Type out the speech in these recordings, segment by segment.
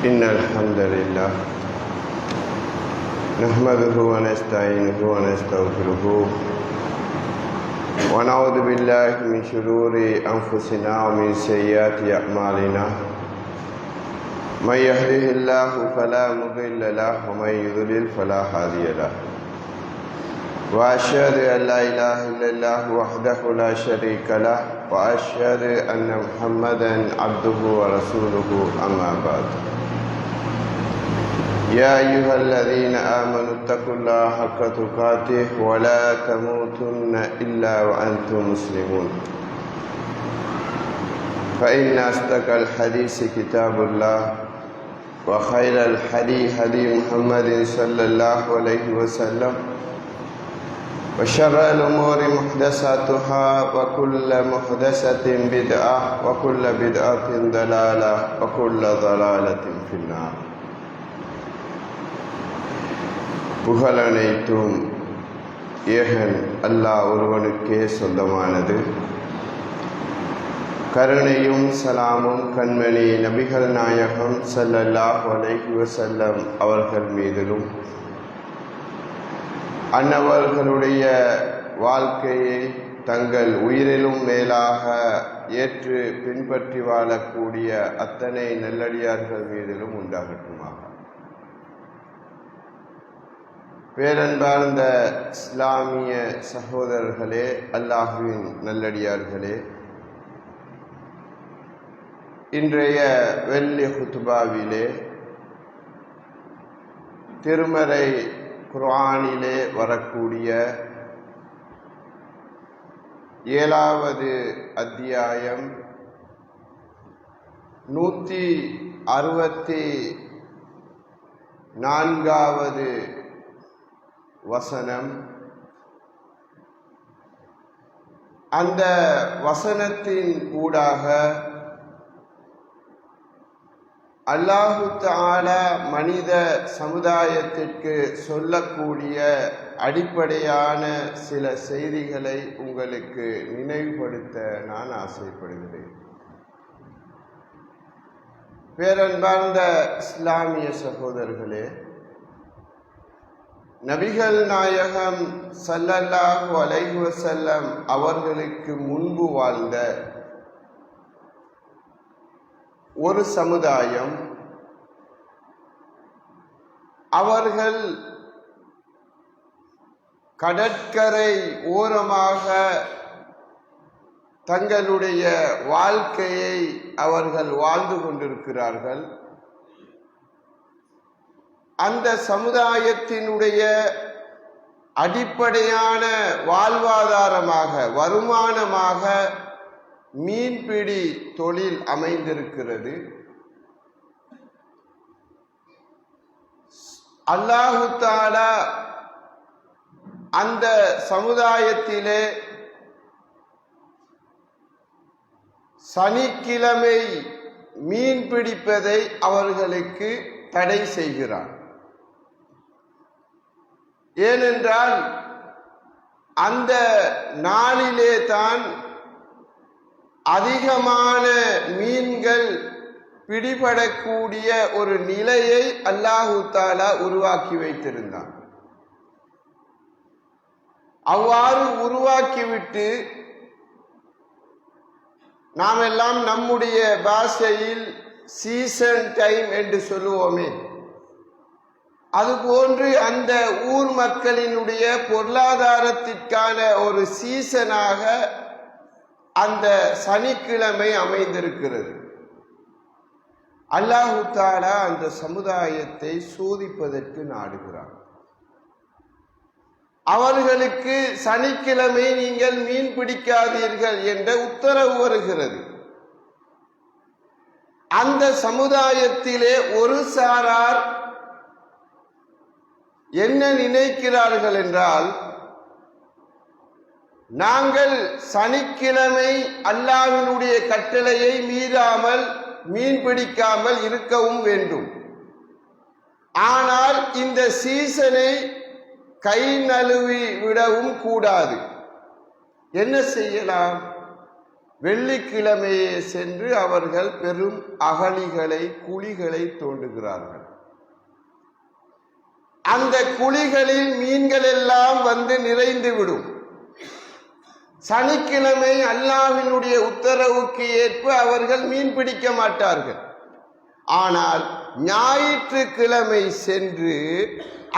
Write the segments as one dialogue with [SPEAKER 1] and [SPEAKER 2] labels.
[SPEAKER 1] إن الحمد لله نحمده ونستعينه ونستغفره ونعوذ بالله من شرور أنفسنا ومن سيئات أعمالنا من يهده الله فلا مضل له ومن يضلل فلا هادي له وأشهد أن لا إله إلا الله وحده لا شريك له وأشهد أن محمدا عبده ورسوله أما بعد يا أيها الذين آمنوا اتقوا الله حق تقاته ولا تموتن إلا وأنتم مسلمون فإن أصدق الحديث كتاب الله وخير الحديث هدي محمد صلى الله عليه وسلم وشر الأمور محدثاتها وكل محدثة بدعة وكل بدعة ضلالة وكل ضلالة في النار. புகழனைத்தும் ஏகன் அல்லாஹ் ஒருவனுக்கே சொந்தமானது. கருணையும் சலாமும் கண்மணி நபிகள் நாயகம் ஸல்லல்லாஹு அலைஹி வஸல்லம் அவர்கள் மீதிலும் அன்னவர்களுடைய வாழ்க்கையை தங்கள் உயிரிலும் மேலாக ஏற்று பின்பற்றி வாழக்கூடிய அத்தனை நல்லடியார்கள் மீதிலும் உண்டாகட்டுமாக. பேரன்பார்ந்த இஸ்லாமிய சகோதரர்களே, அல்லாஹுவின் நல்லடியார்களே, இன்றைய வெள்ளி குத்துபாவிலே திருமறை குர்ஆனிலே வரக்கூடிய 7வது அத்தியாயம் 164வது வசனம். அந்த வசனத்தின் ஊடாக அல்லாஹு தஆலா மனித சமுதாயத்திற்கு சொல்லக்கூடிய அடிப்படையான சில செய்திகளை உங்களுக்கு நினைவுபடுத்த நான் ஆசைப்படுகிறேன். பேரன்பார்ந்த இஸ்லாமிய சகோதரர்களே, நபிகள் நாயகம் ஸல்லல்லாஹு அலைஹி வஸல்லம் அவர்களுக்கு முன்பு வாழ்ந்த ஒரு சமுதாயம், அவர்கள் கடற்கரை ஓரமாக தங்களுடைய வாழ்க்கையை அவர்கள் வாழ்ந்து கொண்டிருக்கிறார்கள். அந்த சமுதாயத்தினுடைய அடிப்படையான வாழ்வாதாரமாக, வருமானமாக மீன்பிடி தொழில் அமைந்திருக்கிறது. அல்லாஹு தஆலா அந்த சமுதாயத்திலே சனிக்கிழமை மீன் பிடிப்பதை அவர்களுக்கு தடை செய்கிறார். ஏனென்றால் அந்த நாளிலே தான் அதிகமான மீன்கள் பிடிபடக்கூடிய ஒரு நிலையை அல்லாஹு தஆலா உருவாக்கி வைத்திருந்தார். அவ்வாறு உருவாக்கிவிட்டு நாம் எல்லாம் நம்முடைய பாஷையில் சீசன் டைம் என்று சொல்லுவோமே, அதுபோன்று அந்த ஊர் மக்களினுடைய பொருளாதாரத்திற்கான ஒரு சீசனாக அந்த சனிக்கிழமை அமைந்திருக்கிறது. அல்லாஹு தஆலா அந்த சமுதாயத்தை சோதிப்பதற்கு நாடுகிறார். அவர்களுக்கு சனிக்கிழமை நீங்கள் மீன் பிடிக்காதீர்கள் என்ற உத்தரவு வருகிறது. அந்த சமுதாயத்திலே ஒரு சாரார் என்ன நினைக்கிறார்கள் என்றால், நாங்கள் சனிக்கிழமை அல்லாஹ்வினுடைய கட்டளையை மீறாமல் மீன் பிடிக்காமல் இருக்கவும் வேண்டும். ஆனால் இந்த சீசனை கை நழுவி விடவும் கூடாது. என்ன செய்யலாம்? வெள்ளிக்கிழமையே சென்று அவர்கள் பெரும் அகழிகளை குழிகளை தோண்டுகிறார்கள். அந்த குழிகளில் மீன்கள் எல்லாம் வந்து நிறைந்து விடும். சனிக்கிழமை அல்லாஹ்வினுடைய உத்தரவுக்கு ஏற்ப அவர்கள் மீன் பிடிக்க மாட்டார்கள். ஆனால் ஞாயிற்றுக்கிழமை சென்று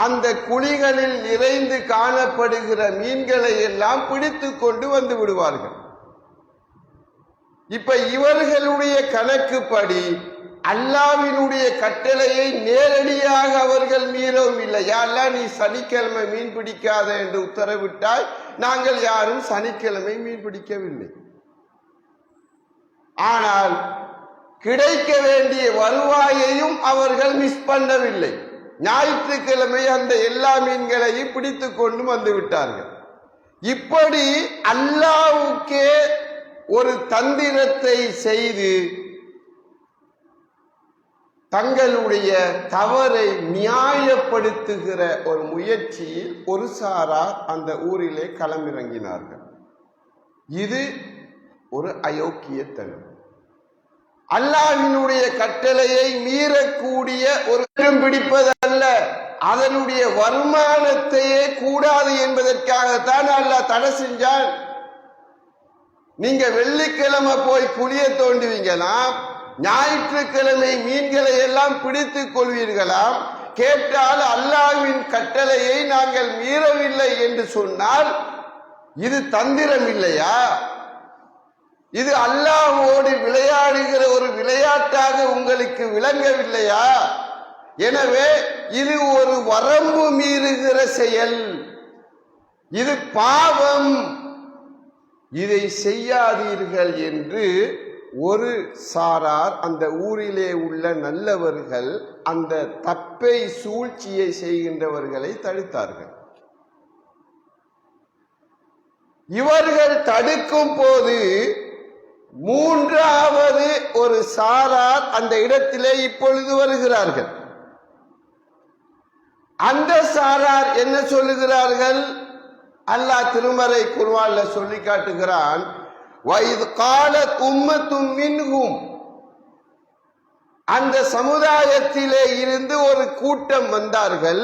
[SPEAKER 1] அந்த குழிகளில் நிறைந்து காணப்படுகிற மீன்களை எல்லாம் பிடித்து கொண்டு வந்து விடுவார்கள். இப்ப இவர்களுடைய கணக்குப்படி அல்லாஹ்வினுடைய கட்டளையை நேரடியாக அவர்கள் மீறவும் இல்லை. யாரெல்லாம் நீ சனிக்கிழமை மீன் பிடிக்காத என்று உத்தரவிட்டால் நாங்கள் யாரும் சனிக்கிழமை மீன் பிடிக்கவில்லை. ஆனால் கிடைக்க வேண்டிய வருவாயையும் அவர்கள் மிஸ் பண்ணவில்லை. ஞாயிற்றுக்கிழமை அந்த எல்லா மீன்களையும் பிடித்து கொண்டு வந்து விட்டார்கள். இப்படி அல்லாஹ்வுக்கே ஒரு தந்திரத்தை செய்து தங்களுடைய தவறை நியாயப்படுத்துகிற ஒரு முயற்சியில் ஒரு சாரார் அந்த ஊரிலே களமிறங்கினார்கள். இது ஒரு அயோக்கியத்தனம். அல்லாஹ்வினுடைய கட்டளையை மீறக்கூடிய ஒரு பிடிப்பதல்ல, அதனுடைய வருமானத்தையே கூடாது என்பதற்காகத்தான் அல்லாஹ் தடை செஞ்சான். நீங்க வெள்ளிக்கிழமை போய் குழிய தோண்டுவீங்களாம், ஞாயிற்றுக்கிழமை மீன்களை எல்லாம் பிடித்துக் கொள்வீர்களாம். கேட்டால் அல்லாஹ்வின் கட்டளையை நாங்கள் மீறவில்லை என்று சொன்னால் இது தந்திரம் இல்லையா? இது அல்லாஹ்வோடு விளையாடுகிற ஒரு விளையாட்டாக உங்களுக்கு விளங்கவில்லையா? எனவே இது ஒரு வரம்பு மீறுகிற செயல், இது பாவம், இதை செய்யாதீர்கள் என்று ஒரு சாரார் அந்த ஊரிலே உள்ள நல்லவர்கள் அந்த தப்பை சூழ்ச்சியை செய்கின்றவர்களை தடுத்தார்கள். இவர்கள் தடுக்கும் போது மூன்றாவது ஒரு சாரார் அந்த இடத்திலே இப்பொழுது வருகிறார்கள். அந்த சாரார் என்ன சொல்லுகிறார்கள்? அல்லாஹ் திருமறை குர்ஆன்ல சொல்லி காட்டுகிறான், வைத் காலத் உம்மத்தும் மின்ஹும், அந்த சமுதாயத்திலே இருந்து ஒரு கூட்டம் வந்தார்கள்.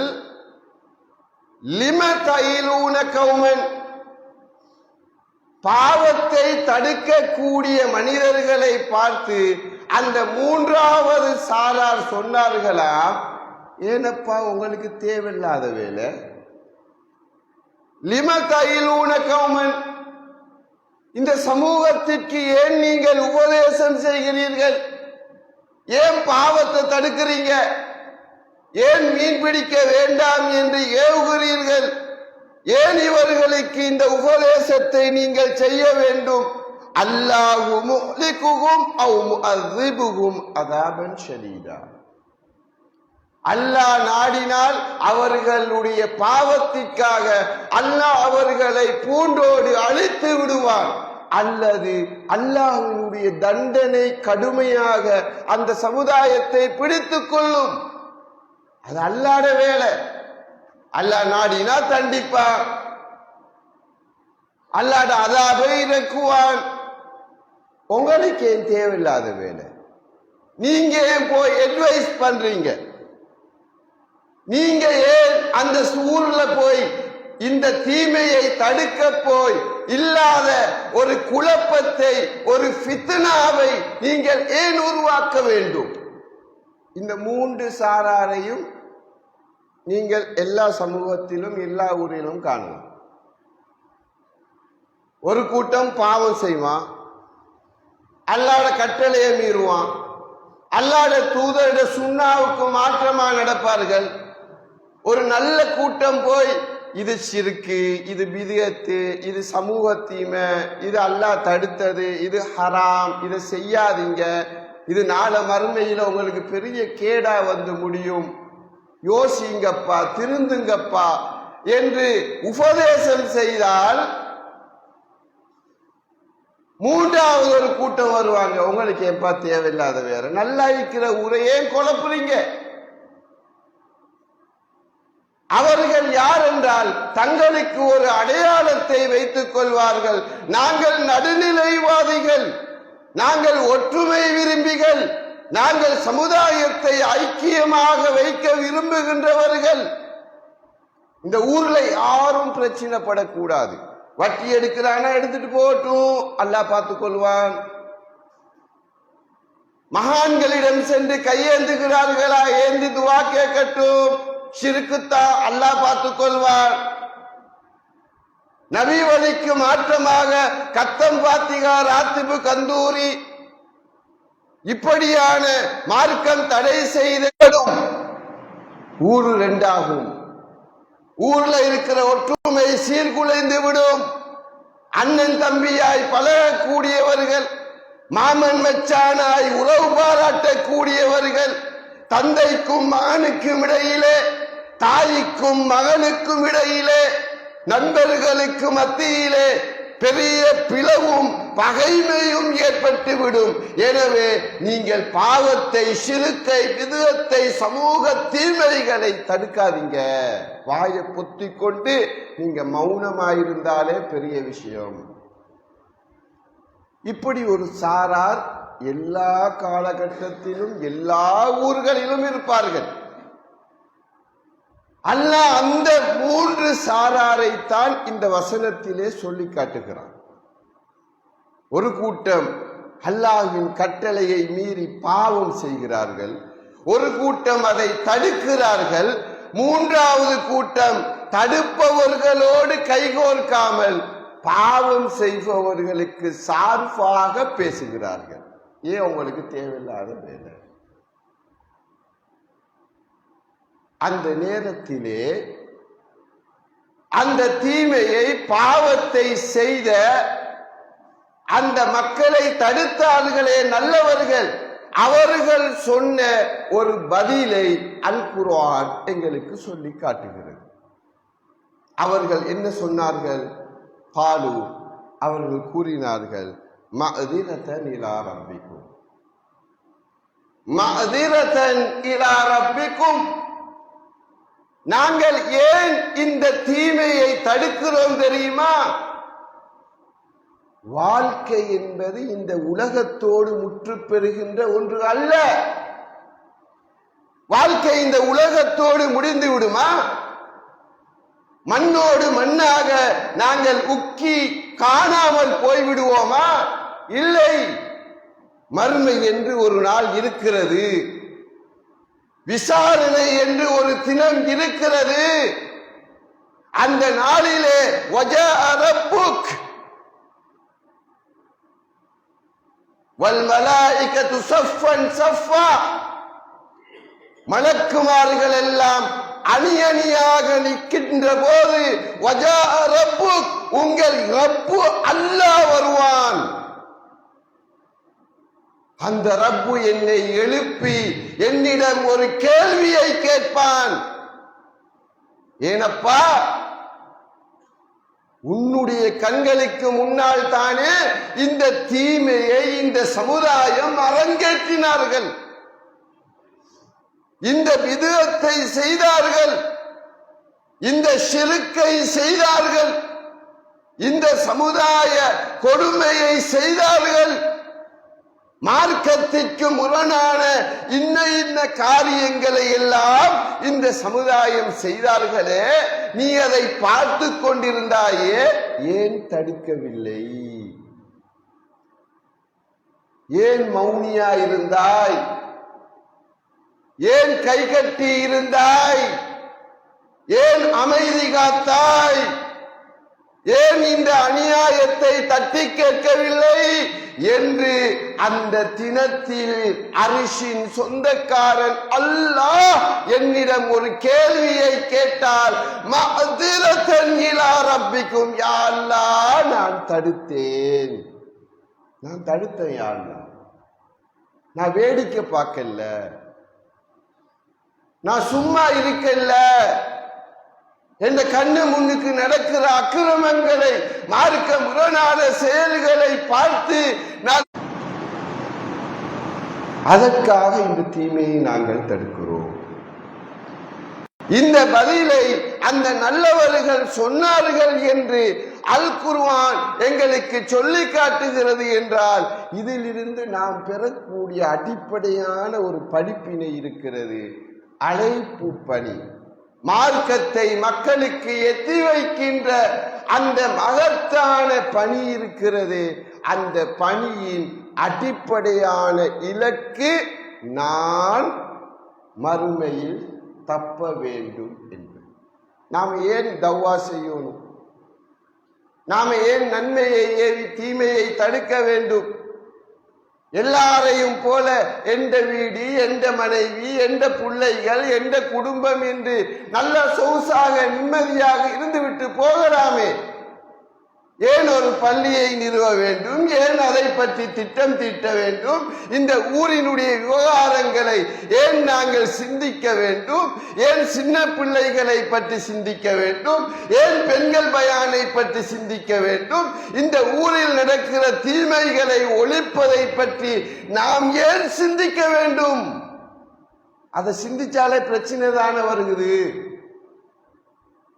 [SPEAKER 1] லிம தைலூன கௌமன், பாவத்தை தடுக்கக்கூடிய மனிதர்களை பார்த்து அந்த மூன்றாவது சாரார் சொன்னார்களாம், ஏனப்பா உங்களுக்கு தேவையில்லாத வேலை, லிம தைலூன கௌமன், இந்த சமூகத்திற்கு ஏன் நீங்கள் உபதேசம் செய்கிறீர்கள்? ஏன் பாவத்தை தடுக்கிறீங்க? ஏன் மீன் பிடிக்க வேண்டாம் என்று ஏவுகிறீர்கள்? ஏன் இவர்களுக்கு இந்த உபதேசத்தை நீங்கள் செய்ய வேண்டும்? அல்லாஹு முஹ்லிகுஹும் அவ் முஅذிபுஹும் அஸாபன் ஷதீதா, அல்லாஹ் நாடினால் அவர்களுடைய பாவத்திற்காக அல்லாஹ் அவர்களை பூண்டோடு அழித்து விடுவான், அல்லது அல்லாஹ்வினுடைய தண்டனை கடுமையாக அந்த சமுதாயத்தை பிடித்துக் கொள்ளும். அது அல்லாஹ்வுடைய வேலை. அல்லாஹ் நாடினா தண்டிப்பான், அல்லாஹ்வுடைய அஸாபை இறக்குவான். உங்களுக்கு ஏன் தேவையில்லாத வேலை? நீங்க ஏன் போய் அட்வைஸ் பண்றீங்க? நீங்க ஏன் அந்த ஊர்ல போய் இந்த தீமையை தடுக்க போய் இல்லாத ஒரு குழப்பத்தை, ஒரு ஃபித்னாவை நீங்கள் ஏன் உருவாக்க வேண்டும்? இந்த மூன்று சாராரையும் நீங்கள் எல்லா சமூகத்திலும் எல்லா ஊரிலும் காணலாம். ஒரு கூட்டம் பாவம் செய்வான், அல்லாஹ்வுடைய கட்டளையை மீறுவான், அல்லாஹ்வுடைய தூதருடைய சுன்னாவுக்கு மாற்றமா நடப்பார்கள். ஒரு நல்ல கூட்டம் போய் இது ஷிர்கு, இது பித்அத்து, இது சமூக தீமை, இது அல்லாஹ் தடுத்தது, இது ஹராம், இதை செய்யாதீங்க, இது நாள மறுமையில உங்களுக்கு பெரிய கேடா வந்து முடியும், யோசிங்கப்பா, திருந்துங்கப்பா என்று உபதேசம் செய்தால் மூன்றாவது ஒரு கூட்டம் வருவாங்க. உங்களுக்கு எப்பா தேவையில்லாத வேற நல்லா இருக்கிற ஊரையே குழப்புறீங்க. அவர்கள் யார் என்றால் தங்களுக்கு ஒரு அடையாளத்தை வைத்துக் கொள்வார்கள். நாங்கள் நடுநிலைவாதிகள், நாங்கள் ஒற்றுமை விரும்பிகள், நாங்கள் சமுதாயத்தை ஐக்கியமாக வைக்க விரும்புகின்றவர்கள். இந்த ஊர்ல யாரும் பிரச்சனைப்படக்கூடாது. வட்டி எடுக்கிறானா எடுத்துட்டு போகட்டும், அல்லாஹ் பார்த்துக் கொள்வான். மகான்களிடம் சென்று கையேந்துகிறார்களா, ஏந்தி துவா கேட்கட்டும், ஷிர்குத்தா, அல்லாஹ் பார்த்துக் கொள்வான். நபி வழிக்கு மாற்றமாக கத்தம் பாத்திகா, ராத்திபு, கந்தூரி இப்படியான மார்க்கம் தடை செய்தும் ஊரு ரெண்டாகும். ஊர்ல இருக்கிற ஒற்றுமை சீர்குலைந்து விடும். அண்ணன் தம்பியாய் பழகக்கூடியவர்கள், மாமன் மச்சானாய் உறவு பாராட்டக்கூடியவர்கள், தந்தைக்கும் மகனுக்கும் இடையிலே, தாய்க்கும் மகனுக்கும் இடையிலே, நண்பர்களுக்கு மத்தியிலே பெரிய பிளவும் பகைமையும் ஏற்பட்டுவிடும். எனவே நீங்கள் பாவத்தை, ஷிர்கை, பித்அத்தை, சமூக தீமைகளை தடுக்காதீங்க. வாயை பொத்திக் கொண்டு நீங்க மௌனமாயிருந்தாலே பெரிய விஷயம். இப்படி ஒரு சாரார் எல்லா காலகட்டத்திலும் எல்லா ஊர்களிலும் இருப்பார்கள். அல்லாஹ் அந்த மூன்று சாராரைத்தான் இந்த வசனத்திலே சொல்லி காட்டுகிறான். ஒரு கூட்டம் அல்லாஹ்வின் கட்டளையை மீறி பாவம் செய்கிறார்கள், ஒரு கூட்டம் அதை தடுக்கிறார்கள், மூன்றாவது கூட்டம் தடுப்பவர்களோடு கைகோர்க்காமல் பாவம் செய்பவர்களுக்கு சார்பாக பேசுகிறார்கள். ஏன் உங்களுக்கு தேவையில்லாத வேலை? அந்த நேரத்திலே அந்த தீமையை, பாவத்தை செய்த அந்த மக்களை தடுத்தார்களே நல்லவர்கள், அவர்கள் சொன்ன ஒரு பதிலை அல் குர்ஆன் எங்களுக்கு சொல்லி காட்டுகிறது. அவர்கள் என்ன சொன்னார்கள்? காலு, அவர்கள் கூறினார்கள், மஅதிரதன் இலா ரப்பிக்கும், மஅதிரதன் இலா ரப்பிக்கும், நாங்கள் ஏன் இந்த தீமையை தடுக்கிறோம் தெரியுமா? வாழ்க்கை என்பது இந்த உலகத்தோடு முற்று பெறுகின்ற ஒன்று அல்ல. வாழ்க்கை இந்த உலகத்தோடு முடிந்து விடுமா? மண்ணோடு மண்ணாக நாங்கள் உக்கி காணாமல் போய்விடுவோமா? இல்லை. மறுமை என்று ஒரு நாள் இருக்கிறது, விசாரணை என்று ஒரு தினம் இருக்கிறது. அந்த நாளிலே வஜாஅ ரப்புக் வல் மலாயிகத்து ஸஃபன் ஸஃபா, மலக்குமார்கள் எல்லாம் அணி அணியாக நிற்கின்ற போது வஜாஅ ரப்புக், உங்கள் ரப்பு அல்லாஹ் வருவான். அந்த ரப்பு என்னை எழுப்பி என்னிடம் ஒரு கேள்வியை கேட்பான். ஏனப்பா, உன்னுடைய கண்களுக்கு முன்னால் தானே இந்த தீமையை இந்த சமுதாயம் அரங்கேற்றினார்கள், இந்த பித்அத்தை செய்தார்கள், இந்த ஷிர்கை செய்தார்கள், இந்த சமுதாய கொடுமையை செய்தார்கள். மார்க்கத்திற்கு முரணான இன்ன காரியங்களை எல்லாம் இந்த சமுதாயம் செய்தார்களே, நீ அதை பார்த்து கொண்டிருந்தாயே, ஏன் தடுக்கவில்லை? ஏன் மௌனியா இருந்தாய்? ஏன் கை கட்டி இருந்தாய்? ஏன் அமைதி காத்தாய்? ஏன் இந்த அநியாயத்தை தட்டி கேட்கவில்லை என்று அந்த தினத்தில் அரிசின் சொந்தக்காரன் அல்லாஹ் என்னிடம் ஒரு கேள்வியை கேட்டால், மஅதிரத்தன் இலா ரப்பிக்கும், யா அல்லாஹ் நான் தடுத்தேன், யா அல்லாஹ். நான் வேடிக்கை பார்க்கல, நான் சும்மா இருக்கல. என்ற கண்ணு முன்னுக்கு நடக்கிற அக்கிரமங்களை, மார்க்க முரணான செயல்களை பார்த்து நான் அதற்காக இந்த தீமையை நாங்கள் தடுக்கிறோம். இந்த பதிலை அந்த நல்லவர்கள் சொன்னார்கள் என்று அல் குர்ஆன் எங்களுக்கு சொல்லி காட்டுகிறது என்றால், இதிலிருந்து நாம் பெறக்கூடிய அடிப்படையான ஒரு படிப்பினை இருக்கிறது. அழைப்பு பணி, மார்க்கத்தை மக்களுக்கு எத்தி வைக்கின்ற அந்த மகத்தான பணி இருக்கிறது. அந்த பணியின் அடிப்படையான இலக்கு நான் மறுமையில் தப்ப வேண்டும் என்பது. நாம் ஏன் தவ்வா செய்யணும்? நாம ஏன் நன்மையை ஏவி தீமையை தடுக்க வேண்டும்? எல்லாரையும் போல எந்த வீடு, எந்த மனைவி, எந்த பிள்ளைகள், எந்த குடும்பம் என்று நல்ல சொகுசாக நிம்மதியாக இருந்துவிட்டு போகலாமே. ஏன் ஒரு பள்ளியை நிறுவ வேண்டும்? ஏன் அதை பற்றி திட்டம் தீட்ட வேண்டும்? இந்த ஊரினுடைய விவகாரங்களை ஏன் நாங்கள் சிந்திக்க வேண்டும்? ஏன் சின்ன பிள்ளைகளை பற்றி சிந்திக்க வேண்டும்? ஏன் பெண்கள் பயானை பற்றி சிந்திக்க வேண்டும்? இந்த ஊரில் நடக்கிற தீமைகளை ஒழிப்பதை பற்றி நாம் ஏன் சிந்திக்க வேண்டும்? அதை சிந்திச்சாலே பிரச்சனை தானே வருகிறது.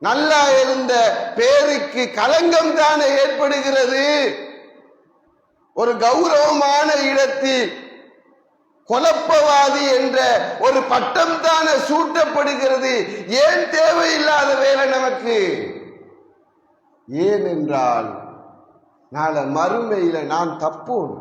[SPEAKER 1] நல்லா இருந்த பேருக்கு களங்கம் தானே ஏற்படுகிறது. ஒரு கௌரவமான இடத்தில் குழப்பவாதி என்ற ஒரு பட்டம் தானே சூட்டப்படுகிறது. ஏன் தேவையில்லாத வேலை நமக்கு? ஏனென்றால் நாளை மறுமையில நான் தப்போம்,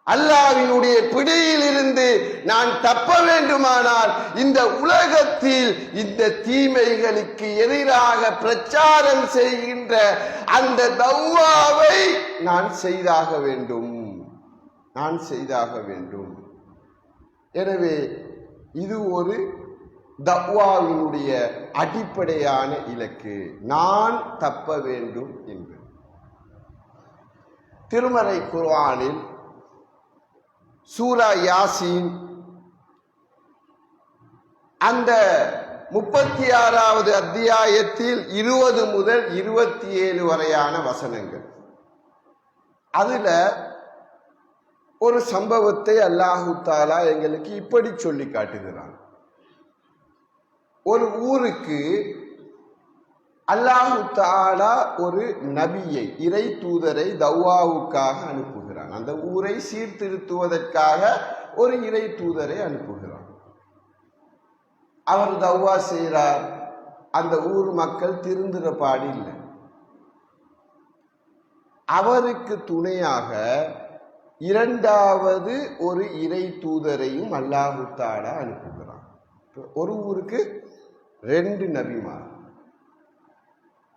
[SPEAKER 1] அல்லாஹ்வினுடைய பிடியில் இருந்து நான் தப்ப வேண்டுமானால் இந்த உலகத்தில் இந்த தீமைகளுக்கு எதிராக பிரச்சாரம் செய்கின்ற அந்த தவ்வாவை நான் செய்தாக வேண்டும். எனவே இது ஒரு தவ்வாவினுடைய அடிப்படையான இலக்கு, நான் தப்ப வேண்டும் என்பது. திருமறை குர்ஆனில் சூரா யாசீன் அந்த 36வது அத்தியாயத்தில் 20 முதல் 27 வரையான வசனங்கள். அதுல ஒரு சம்பவத்தை அல்லாஹு தஆலா எங்களுக்கு இப்படி சொல்லி காட்டுகிறான். ஒரு ஊருக்கு அல்லாஹு தஆலா ஒரு நபியை, இறை தூதரை தவ்வாவுக்காக அனுப்புகிறான். அந்த ஊரை சீர்திருத்துவதற்காக ஒரு இறை தூதரை அனுப்புகிறான். அவர் தவ்வா செய்கிறார். அந்த ஊர் மக்கள் திருந்துற பாடு இல்லை. அவருக்கு துணையாக இரண்டாவது ஒரு இறை தூதரையும் அல்லாஹு தஆலா அனுப்புகிறான். ஒரு ஊருக்கு 2 நபிமார்,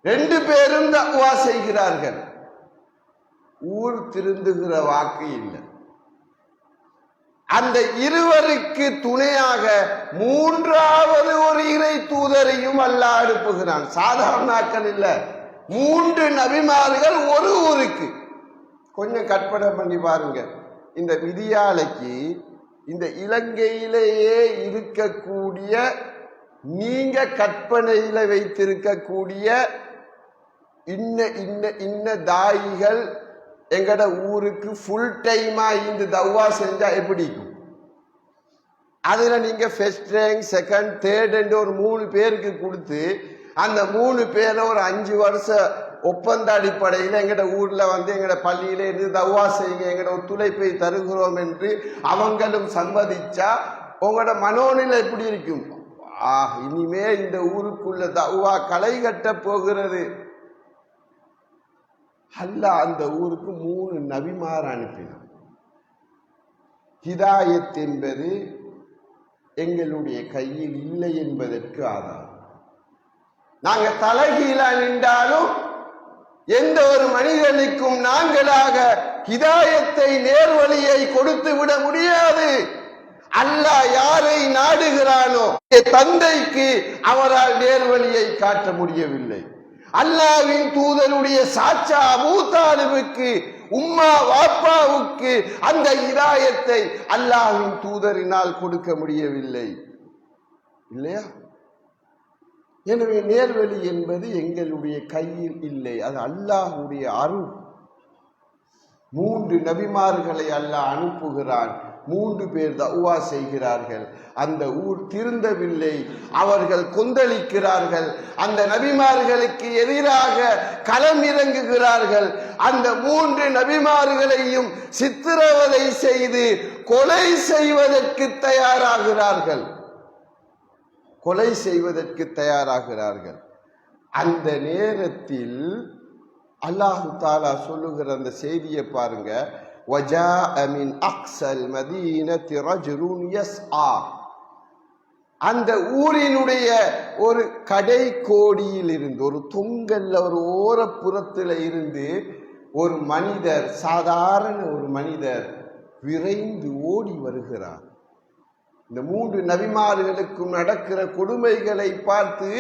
[SPEAKER 1] 2 பேரும் தக்வா செய்கிறார்கள். ஊர் திருந்துகிற வாக்கு இல்லை. அந்த இருவருக்கு துணையாக 3வது ஒரு இறை தூதரையும் அல்லாஹ் அனுப்புகிறான். சாதாரண ஆட்கள் இல்ல, 3 நபிமார்கள் ஒரு ஊருக்கு. கொஞ்சம் கற்பனை பண்ணி பாருங்க. இந்த விதியாலைக்கு இந்த இலங்கையிலேயே இருக்கக்கூடிய, நீங்க கற்பனையில வைத்திருக்கக்கூடிய இன்ன தாயிகள் எங்கட ஊருக்கு ஃபுல் டைமா இந்த தவ்வா செஞ்சா எப்படி இருக்கும்? அதுல நீங்க ஃபர்ஸ்ட் ரேங்க், செகண்ட், தேர்ட் என்று ஒரு 3 பேருக்கு கொடுத்து அந்த 3 பேரை ஒரு 5 வருஷம் ஒப்பந்த அடிப்படையில் எங்கட ஊர்ல எங்கட பள்ளியில இருந்து தவா செய்யுங்க, எங்கட ஒத்துழைப்பை தருகிறோம் என்று அவங்களும் சம்மதிச்சா உங்களோட மனோநிலை எப்படி இருக்கும்? இனிமே இந்த ஊருக்குள்ள தவா களை கட்ட போகிறது. அல்லாஹ் அந்த ஊருக்கு 3 நபிமார் அனுப்பினார். ஹிதாயத் என்பது எங்களுடைய கையில் இல்லை என்பதற்கு ஆதாரம். நாங்க தலைகீழா நின்றாலும் எந்த ஒரு மனிதனுக்கும் நாங்களாக ஹிதாயத்தை நேர்வழியை கொடுத்து விட முடியாது. அல்லாஹ் யாரை நாடுகிறானோ தந்தைக்கு அவரால் நேர்வழியை காட்ட முடியவில்லை. அல்லாஹ்வின் தூதருடைய சாச்சா அபூ தாலிபுக்கு உம்மா வாப்பாவுக்கு அந்த ஹிதாயத்தை அல்லாஹ்வின் தூதரினால் கொடுக்க முடியவில்லை இல்லையா? எனவே நேர்வழி என்பது எங்களுடைய கையில் இல்லை, அது அல்லாஹ்வுடைய அருள். 3 நபிமார்களை அல்லாஹ் அனுப்புகிறான். 3 பேர் தஅவா செய்கிறார்கள். அந்த ஊர் திருந்தவில்லை, அவர்கள் கொந்தளிக்கிறார்கள். அந்த நபிமார்களுக்கு எதிராக களம் இறங்குகிறார்கள். அந்த 3 நபிமார்களையும் சித்திரவதை செய்து கொலை செய்வதற்கு தயாராகிறார்கள். கொலை செய்வதற்கு தயாராகிறார்கள். அந்த நேரத்தில் அல்லாஹு தாலா சொல்லுகிற அந்த செய்தியை பாருங்க. وَجَاءَ مِنْ أَقْصَى الْمَدِينَةِ رَجُلٌ يَسْعَى. அந்த ஊரினுடைய ஒரு கடை கோடியில் இருந்து, ஒரு தொங்கல்ல, ஒரு ஓரப்புறத்தில் இருந்து ஒரு மனிதர், சாதாரண ஒரு மனிதர் விரைந்து ஓடி வருகிறார். இந்த 3 நபிமார்களுக்கும் நடக்கிற கொடுமைகளை பார்த்து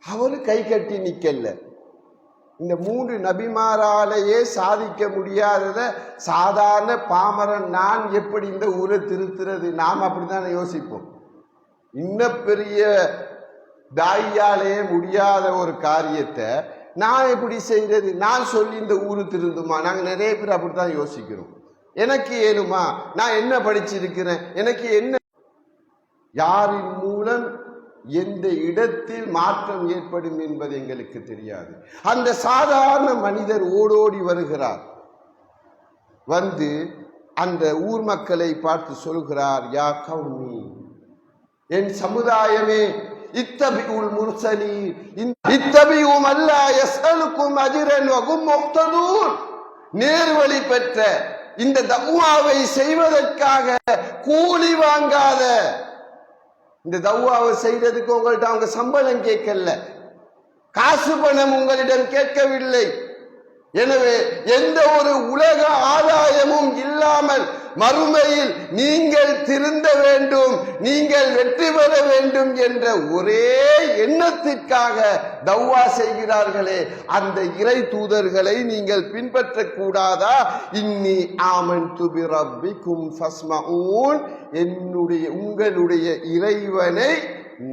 [SPEAKER 1] அவர் கை கட்டி நிக்கல. இந்த 3 நபிமாராலேயே சாதிக்க முடியாதத சாதாரண பாமரன் நான் எப்படி இந்த ஊரை திருத்துறது? நாம் அப்படித்தானே யோசிப்போம். இன்னும் பெரிய தாயாலேயே முடியாத ஒரு காரியத்தை நான் எப்படி செய்யறது? நான் சொல்லி இந்த ஊரு திருந்துமா? நாங்கள் நிறைய பேர் அப்படித்தான் யோசிக்கிறோம். எனக்கு ஏழுமா? நான் என்ன படிச்சிருக்கிறேன்? எனக்கு என்ன? யாரின் மூலம் எந்த இடத்தில் மாற்றம் ஏற்படும் என்பது எங்களுக்கு தெரியாது. அந்த சாதாரண மனிதர் ஓடோடி வருகிறார். வந்து அந்த ஊர் மக்களை பார்த்து சொல்கிறார், யா கௌமி, என் சமுதாயமே, இத்தபிஉல் முர்சலீன் இத்தபிஉ மல்லா யஸ்அலுக்கும் அஜ்ரன் வஹும் முஹ்ததூன். நேர்வழி பெற்ற இந்த தஅவாவை செய்வதற்காக கூலி வாங்காத, இந்த தஅவாவை செய்யறதுக்கு உங்கள்ட்ட அவங்க சம்பளம் கேட்கல, காசு பணம் உங்களிடம் கேட்கவில்லை. எனவே எந்த ஒரு உலக ஆதாயமும் இல்லாமல் மறுமையில் நீங்கள் திருந்த வேண்டும், நீங்கள் வெற்றி பெற வேண்டும் என்ற ஒரே எண்ணத்திற்காக தஅவா செய்கிறார்களே, அந்த இறை தூதர்களை நீங்கள் பின்பற்றக் கூடாதா? இன்னி ஆமன்து பிரப்பிக்கும் ஃபஸ்மஊன், என்னுடைய உங்களுடைய இறைவனை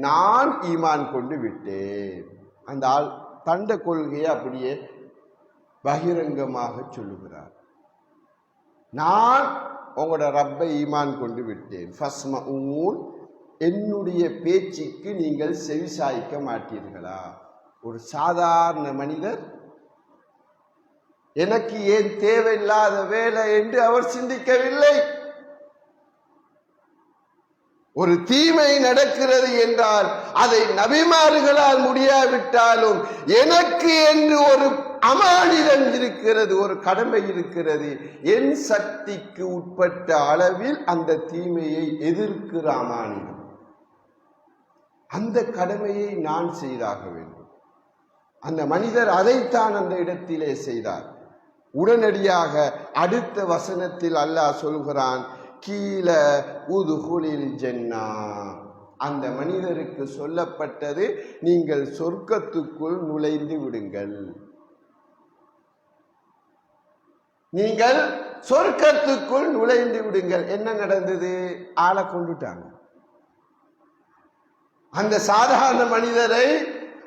[SPEAKER 1] நான் ஈமான் கொண்டு விட்டேன். அந்த ஆள் தண்ட கொள்கையை அப்படியே பகிரங்கமாக சொல்லுகிறார். நான் உங்களோட ரப்பை ஈமான் கொண்டு விட்டேன். ஃபஸ்மஊன், என்னுடைய பேச்சுக்கு நீங்கள் செவிசாய்க்க மாட்டீர்களா? ஒரு சாதாரண மனிதர் எனக்கு ஏன் தேவையில்லாத வேலை என்று அவர் சிந்திக்கவில்லை. ஒரு தீமை நடக்கிறது என்றால் அதை நபிமார்களால் முடியாவிட்டாலும் எனக்கு என்று ஒரு அமானிதம் இருக்கிறது, ஒரு கடமை இருக்கிறது. என் சக்திக்கு உட்பட்ட அளவில் அந்த தீமையை எதிர்க்கிற அமானிதம், அந்த கடமையை நான் செய்தாக வேண்டும். அந்த மனிதர் அதைத்தான் அந்த இடத்திலே செய்தார். உடனடியாக அடுத்த வசனத்தில் அல்லாஹ் சொல்கிறான், கீழ உதுகுலில் ஜன்னா. அந்த மனிதருக்கு சொல்லப்பட்டது, நீங்கள் சொர்க்கத்துக்குள் நுழைந்து விடுங்கள், நீங்கள் சொர்க்கத்துக்குள் நுழைந்து விடுங்கள். என்ன நடந்தது? ஆளை கொண்டுட்டாங்க. அந்த சாதாரண மனிதரை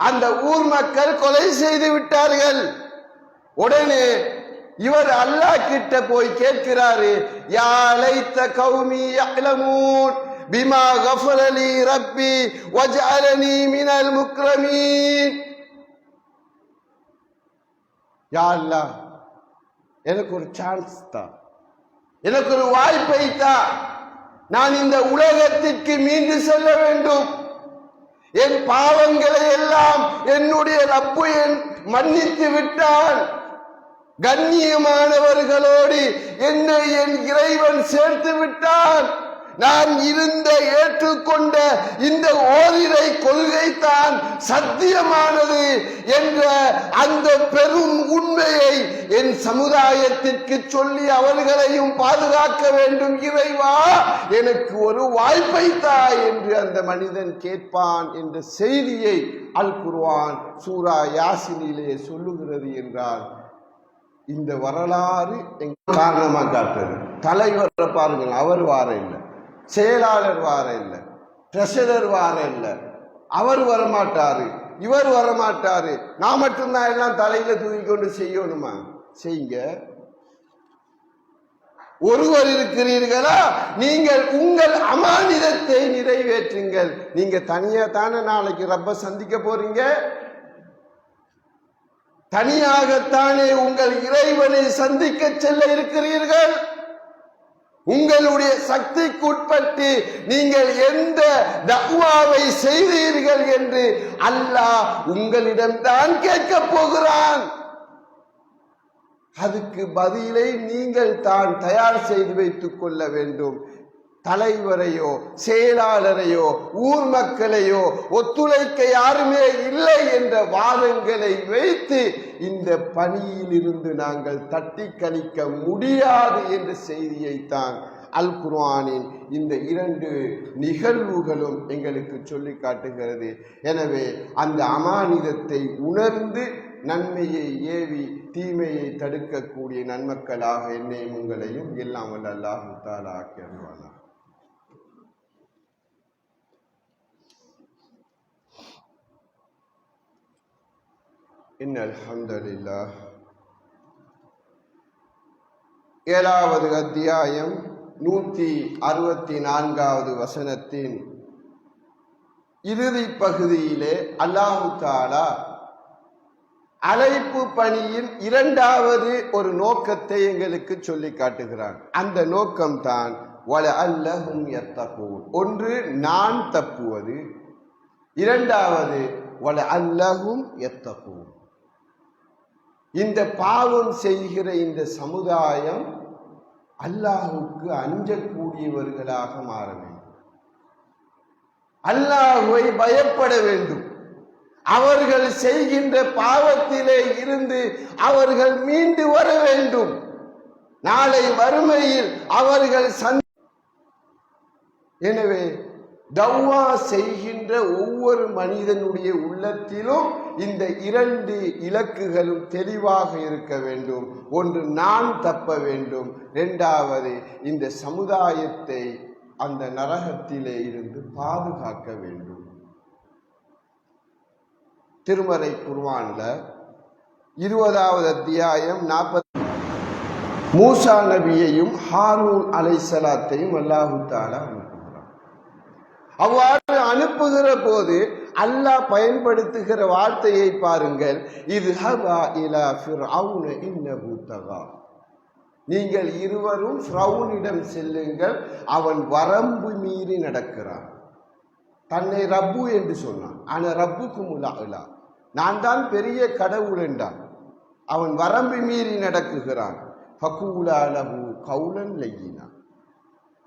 [SPEAKER 1] அந்த ஊர் மக்கள் கொலை செய்து விட்டார்கள். உடனே இவர் அல்லாஹ் கிட்ட போய் கேட்கிறாரு, யா லைத்த கௌமி யஅலமூன் பிமா கஃபர லி ரப்பி வஜஅலனி மினல் முக்ரமீன். யா அல்லாஹ், எனக்கு ஒரு சான்ஸ் தான், எனக்கு ஒரு வாய்ப்பை தான், நான் இந்த உலகத்திற்கு மீண்டு செல்ல வேண்டும். என் பாவங்களை எல்லாம் என்னுடைய ரப்பு மன்னித்து விட்டான். கண்ணியமானவர்களோடு என்னை என் இறைவன் சேர்த்து விட்டான். நான் ஏற்றுக்கொண்ட இந்த ஓரிரை கொள்கை தான் சத்தியமானது என்ற அந்த பெரும் உண்மையை என் சமுதாயத்திற்கு சொல்லி அவர்களையும் பாதுகாக்க வேண்டும். இறைவா, எனக்கு ஒரு வாய்ப்பை தா என்று அந்த மனிதன் கேட்பான் என்ற செய்தியை அல் குர்ஆன் சூரா யாசினிலே சொல்லுகிறது என்றால், இந்த வரலாறு காரணமாக காட்டுறது. தலைவரை பாருங்கள், அவர் வார இல்லை, செயலாளர் வார இல்லை, ட்ரெஷரர் வார இல்லை, அவர் வரமாட்டாரு, இவர் வரமாட்டாரு, நான் மட்டும்தான் எல்லாம் தலையில தூக்கி கொண்டு செய்யணுமா? செய்யுங்க. ஒருவர் இருக்கிறீர்களா, நீங்கள் உங்கள் அமானிதத்தை நிறைவேற்றுங்கள். நீங்க தனியா தானே நாளைக்கு ரப்ப சந்திக்க போறீங்க, தனியாகத்தானே உங்கள் இறைவனை சந்திக்க செல்ல இருக்கிறீர்கள். உங்களுடைய சக்திக்கு உட்பட்டு நீங்கள் எந்த தக்வாவை செய்தீர்கள் என்று அல்லாஹ் உங்களிடம்தான் கேட்க போகிறான். அதுக்கு பதிலை நீங்கள் தான் தயார் செய்து வைத்துக் கொள்ள வேண்டும். தலைவரையோ செயலாளரையோ ஊர் மக்களையோ ஒத்துழைக்க யாருமே இல்லை என்ற வாதங்களை வைத்து இந்த பணியில் இருந்து நாங்கள் தட்டி கழிக்க முடியாது என்ற செய்தியைத்தான் அல் குர்ஆனின் இந்த 2 நிகழ்வுகளும் எங்களுக்கு சொல்லி காட்டுகிறது. எனவே அந்த அமானிதத்தை உணர்ந்து நன்மையை ஏவி தீமையை தடுக்கக்கூடிய நன்மக்களாக என்னையும் உங்களையும் எல்லாம் வல்ல அல்லாஹ் தஆலா ஆக்கியருள்வானாக. இன்னல் ஹம்தலில்லாஹ். 7வது அத்தியாயம் 164வது வசனத்தின் இறுதி பகுதியிலே அல்லாஹ் தஆலா அழைப்பு பணியின் 2வது ஒரு நோக்கத்தை எங்களுக்கு சொல்லி காட்டுகிறான். அந்த நோக்கம்தான் வலஅல்லஹும் யத்தகூன். ஒன்று நான் தப்புவது, 2வது வலஅல்லஹும் யத்தகூன். இந்த பாவம் செய்கிற இந்த சமுதாயம் அல்லாஹுக்கு அஞ்சக்கூடியவர்களாக மாற வேண்டும், அல்லாஹுவை பயப்பட வேண்டும். அவர்கள் செய்கின்ற பாவத்திலே இருந்து அவர்கள் மீண்டு வர வேண்டும். நாளை வறுமையில் அவர்கள் எனவே தவ்வா செய்கின்ற ஒவ்வொரு மனிதனுடைய உள்ளத்திலும் இந்த 2 இலக்குகளும் தெளிவாக இருக்க வேண்டும். ஒன்று நான் தப்ப வேண்டும், 2வது இந்த சமுதாயத்தை அந்த நரகத்திலே இருந்து பாதுகாக்க வேண்டும். திருமறை குர்ஆன்ல 20வது அத்தியாயம் 40 மூசா நபியையும் ஹாரூன் அலைஹிஸ்ஸலாத்தையும் அல்லாஹ் தஆலா அனுப்புகிறார். அவ்வாறு அனுப்புகிற போது அல்லாஹ் பயன்படுத்துகிற வார்த்தையை பாருங்கள். இத்ஹபா இலா ஃபிர்அவுன இன்னஹு தகா. நீங்கள் இருவரும் ஃபிரௌனிடம் செல்லுங்கள், அவன் வரம்பு மீறி நடக்கிறான். தன்னை ரப்பு என்று சொன்னான். ஆனா ரப்புக்கும் அலா, நான் தான் பெரிய கடவுள் என்றான். அவன் வரம்பு மீறி நடக்குகிறான். ஃபகூலா லஹு கௌலன் லய்யினா.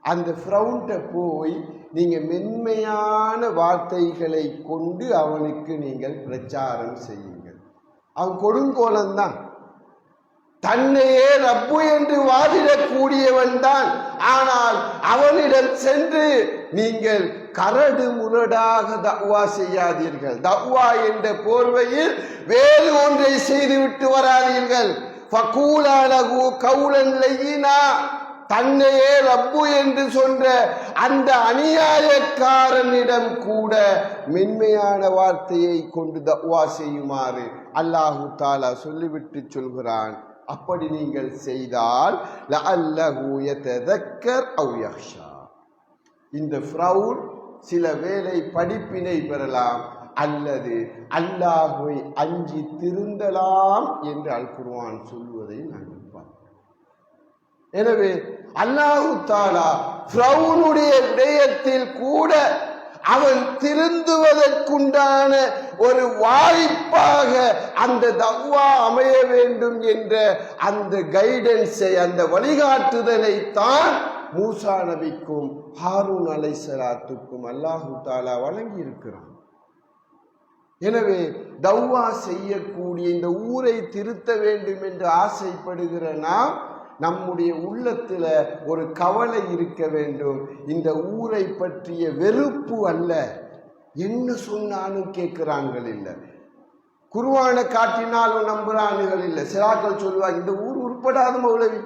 [SPEAKER 1] அந்த ஃபிரௌன்ட்ட போய் நீங்க மென்மையான வார்த்தைகளை கொண்டு அவனுக்கு நீங்கள் பிரச்சாரம் செய்யுங்கள். அவன் கொடுங்கோலன்தான், தன்னையே ரப்பு என்று வாதிடக்கூடியவன் தான். ஆனால் அவனிடம் சென்று நீங்கள் கரடு முரடாக தக்வா செய்யாதீர்கள். தக்வா என்ற போர்வையில் வேறு ஒன்றை செய்துவிட்டு வராதீர்கள். ஃபகூலா லஹு கௌலன் லய்யினா. தன்னையே ரப்பு என்று சொன்ன அந்த அநியாயக்காரனிடம் கூட மென்மையான வார்த்தையை கொண்டு தக்வா செய்யுமாறு அல்லாஹ் தஆலா சொல்லிவிட்டு சொல்கிறான். அப்படி நீங்கள் செய்தால் லஅல்லஹு யததக்கர் அவ் யக்ஷா. இந்த ஃபிரௌன் சில வேளை படிப்பினை பெறலாம், அல்லது அல்லாஹ்வை அஞ்சி திருந்தலாம் என்று அல் குர்ஆன் சொல்வதை நாங்கள் பார்க்கிறோம். எனவே அல்லாஹ் தஆலா ஃபிரௌனுடைய விடயத்தில் கூட அவன் திருந்துவதற்குண்டான ஒரு வாய்ப்பாக அந்த தக்வா அமைய வேண்டும் என்ற அந்த கைடன்ஸை, அந்த வழிகாட்டுதலை தான் மூசா நபிக்கும் ஹாரூன் அலைஹிஸ்ஸலாத்துக்கும் அல்லாஹ் தஆலா வழங்கி இருக்கிறான். எனவே தக்வா செய்யக்கூடிய இந்த ஊரை திருத்த வேண்டும் என்று ஆசைப்படுகிற நாம் நம்முடைய உள்ளத்துல ஒரு கவலை இருக்க வேண்டும். இந்த ஊரை பற்றிய வெறுப்பு அல்ல, என்ன சொன்னாலும் கேட்கிறாங்கள் இல்லை, குர்ஆனை காட்டினாலும் நம்புறானுகள் இல்லை. சிலாக்கள் சொல்லுவாங்க, இந்த ஊர் உருப்படாத மௌலவி,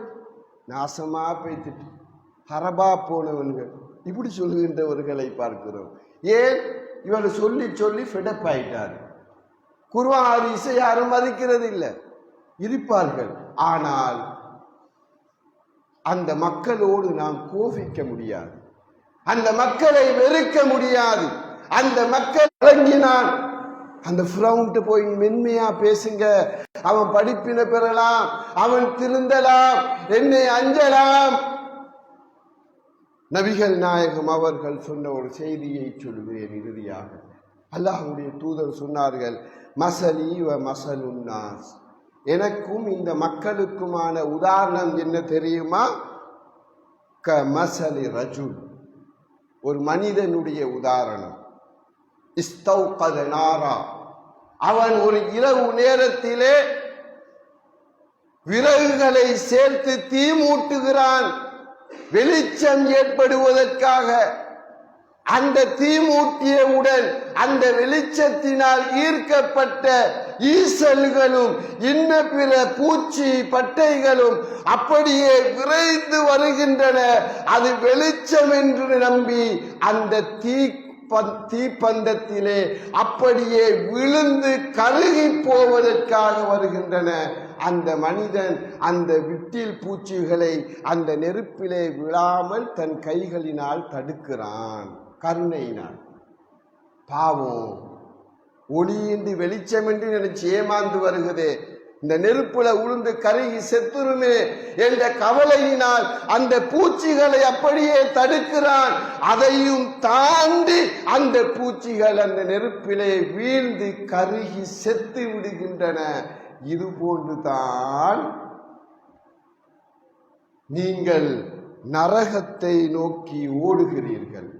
[SPEAKER 1] நாசமா பேத்துட்டு ஹரபா போனவன்கள், இப்படி சொல்லுகின்றவர்களை பார்க்கிறோம். ஏன்? இவர் சொல்லி சொல்லி ஃபெடப் ஆயிட்டார். குர்ஆன் ஹதீஸை யாரும் மதிக்கிறது இல்லை, இருப்பார்கள். ஆனால் அந்த மக்களோடு நாம் கோபிக்க முடியாது, அந்த மக்களை வெறுக்க முடியாது. அந்த மக்கள் வழங்கினான், அந்த ஃபிரௌன்ட்டு போய் மென்மையா பேசுங்க, அவன் படிப்பினை பெறலாம், அவன் திருந்தலாம், என்னை அஞ்சலாம். நபிகள் நாயகம் அவர்கள் சொன்ன ஒரு செய்தியை சொல்கிறேன் இறுதியாக. அல்லாஹ்வுடைய தூதர் சொன்னார்கள், மசலி வ மசலுன் நாஸ், எனக்கும் இந்த மக்களுக்குமான உதாரணம் என்ன தெரியுமா? க மசலி ரஜுல், ஒரு மனிதனுடைய உதாரணம். இஸ்தௌகத நாரா, அவன் ஒரு இரவு நேரத்திலே விறகுகளை சேர்த்து தீ மூட்டுகிறான், வெளிச்சம் ஏற்படுவதற்காக. அந்த தீ மூட்டியவுடன் அந்த வெளிச்சத்தினால் ஈர்க்கப்பட்ட ஈசல்களும் இன்ன பிற பூச்சி பட்டைகளும் அப்படியே விரைந்து வருகின்றன. அது வெளிச்சம் என்று நம்பி அந்த தீப்பந்தத்திலே அப்படியே விழுந்து கருகி போவதற்காக வருகின்றன. அந்த மனிதன் அந்த விட்டில் பூச்சிகளை அந்த நெருப்பிலே விழாமல் தன் கைகளினால் தடுக்கிறான், கருணையினால். பாவம், ஒளியின்றி வெளிச்சம் என்று நினைச்சு ஏமாந்து வருகிறதே, இந்த நெருப்புல உளுந்து கருகி செத்துருமே என்ற கவலையினால் அந்த பூச்சிகளை அப்படியே தடுக்கிறான். அதையும் தாண்டி அந்த பூச்சிகள் அந்த நெருப்பிலே வீழ்ந்து கருகி செத்து விடுகின்றன. இது போன்றுதான் நீங்கள் நரகத்தை நோக்கி ஓடுகிறீர்கள்.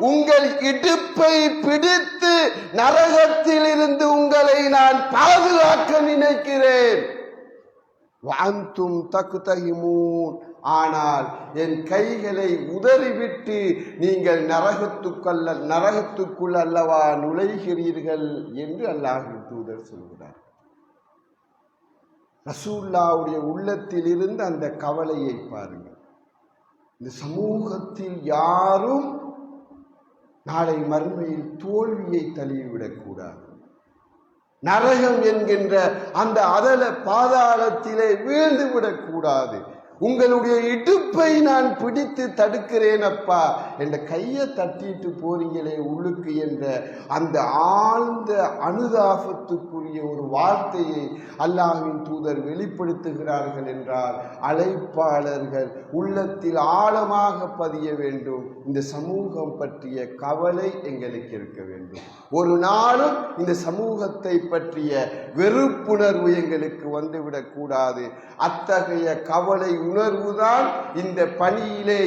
[SPEAKER 1] உங்கள் இடுப்பை பிடித்து நரகத்தில் இருந்து உங்களை நான் பாதுகாக்க நினைக்கிறேன். ஆனால் என் கைகளை உதறிவிட்டு நீங்கள் நரகத்துக்குள் அல்லவா நுழைகிறீர்கள் என்று அல்லாஹ்வின் தூதர் சொல்கிறார். ரசூலுல்லாஹ்வுடைய உள்ளத்தில் இருந்து அந்த கவலையை பாருங்கள். இந்த சமூகத்தில் யாரும் நாளை மறுமையில் தோல்வியை தழுவிவிடக் கூடாது. நரகம் என்கின்ற அந்த அதல பாதாளத்திலே வீழ்ந்து விடக்கூடாது. உங்களுடைய இடுப்பை நான் பிடித்து தடுக்கிறேன் அப்பா என்ற கையை தட்டிட்டு போறீங்களே உள்ளுக்கு என்ற அந்த ஆழ்ந்த அனுதாபத்துக்குரிய ஒரு வார்த்தையை அல்லாஹ்வின் தூதர் வெளிப்படுத்துகிறார்கள் என்றால் அழைப்பாளர்கள் உள்ளத்தில் ஆழமாக பதிய வேண்டும். இந்த சமூகம் பற்றிய கவலை எங்களுக்கு இருக்க வேண்டும். ஒரு நாளும் இந்த சமூகத்தை பற்றிய வெறுப்புணர்வு எங்களுக்கு வந்துவிடக் கூடாது. அத்தகைய கவலை உணர்வுதான் இந்த பணியிலே